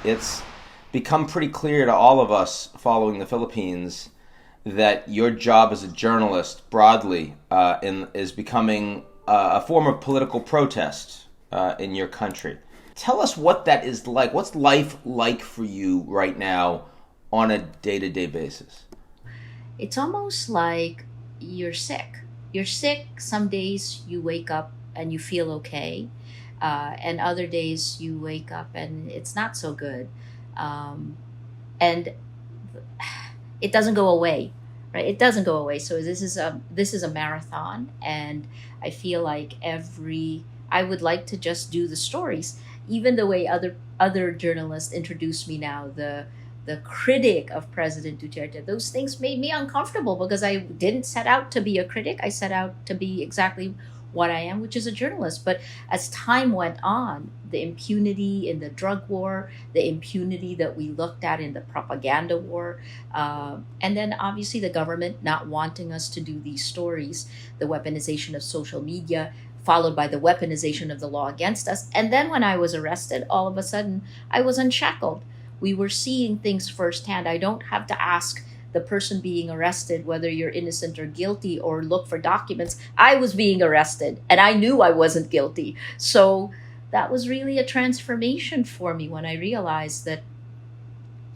It's become pretty clear to all of us following the Philippines that your job as a journalist broadly is becoming a form of political protest in your country. Tell us what that is like. What's life like for you right now on a day-to-day basis? It's almost like you're sick. You're sick. Some days you wake up and you feel okay, and other days you wake up and it's not so good, and it doesn't go away, right? It doesn't go away. So this is a marathon, and I feel like I would like to just do the stories, even the way other journalists introduce me now, the critic of President Duterte. Those things made me uncomfortable because I didn't set out to be a critic. I set out to be exactly what I am, which is a journalist. But as time went on, the impunity in the drug war, the impunity that we looked at in the propaganda war, and then obviously the government not wanting us to do these stories, the weaponization of social media, followed by the weaponization of the law against us. And then when I was arrested, all of a sudden I was unshackled. We were seeing things firsthand. I don't have to ask the person being arrested whether you're innocent or guilty or look for documents. I was being arrested and I knew I wasn't guilty. So that was really a transformation for me when I realized that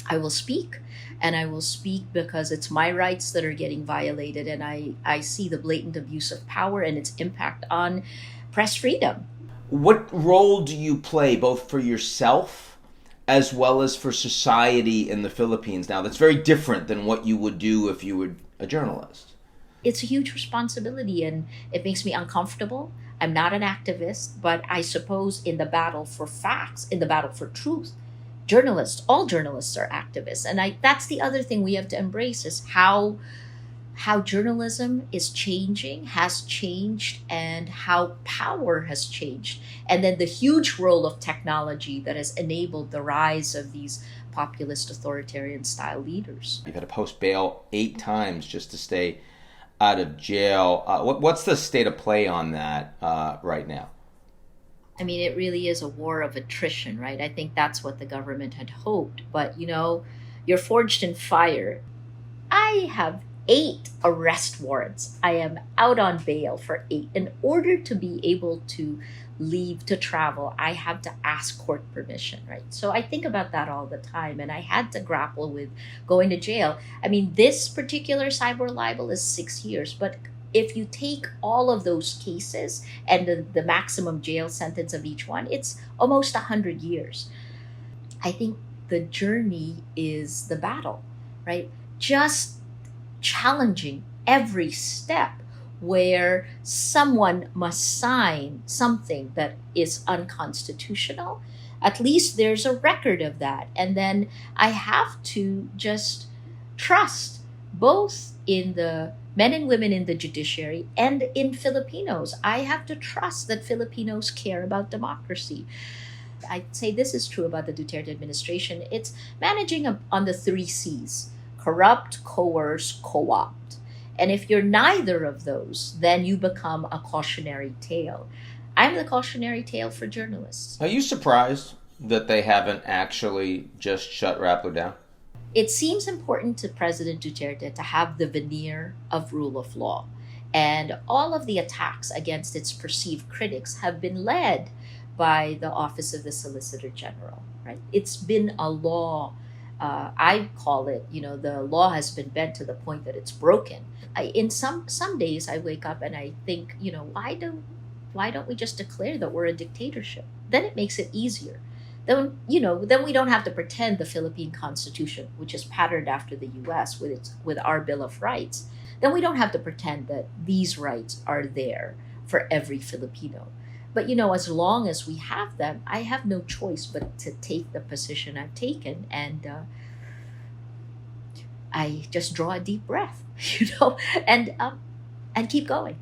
I will speak. And I will speak because it's my rights that are getting violated. And I see the blatant abuse of power and its impact on press freedom. What role do you play both for yourself as well as for society in the Philippines now? That's very different than what you would do if you were a journalist. It's a huge responsibility and it makes me uncomfortable. I'm not an activist, but I suppose in the battle for facts, in the battle for truth, all journalists are activists. And that's the other thing we have to embrace is how journalism is changing, has changed, and how power has changed. And then the huge role of technology that has enabled the rise of these populist authoritarian style leaders. You've had to post bail 8 times just to stay out of jail. What's the state of play on that right now? I mean, it really is a war of attrition, right? I think that's what the government had hoped. But, you're forged in fire. I have 8 arrest warrants. I am out on bail for 8. In order to be able to leave to travel, I have to ask court permission, right? So I think about that all the time, and I had to grapple with going to jail. I mean, this particular cyber libel is 6 years, but if you take all of those cases and the maximum jail sentence of each one, it's almost 100 years. I think the journey is the battle, right? Just challenging every step where someone must sign something that is unconstitutional. At least there's a record of that. And then I have to just trust both in the men and women in the judiciary and in Filipinos. I have to trust that Filipinos care about democracy. I'd say this is true about the Duterte administration. It's managing on the 3 C's: corrupt, coerce, co-opt. And if you're neither of those, then you become a cautionary tale. I'm the cautionary tale for journalists. Are you surprised that they haven't actually just shut Rappler down? It seems important to President Duterte to have the veneer of rule of law. And all of the attacks against its perceived critics have been led by the Office of the Solicitor General, right? It's been a law. I call it, the law has been bent to the point that it's broken. In some days I wake up and I think, why don't we just declare that we're a dictatorship? Then it makes it easier. Then we don't have to pretend the Philippine Constitution, which is patterned after the U.S. with our Bill of Rights, then we don't have to pretend that these rights are there for every Filipino. But as long as we have them, I have no choice but to take the position I've taken, and I just draw a deep breath, and keep going.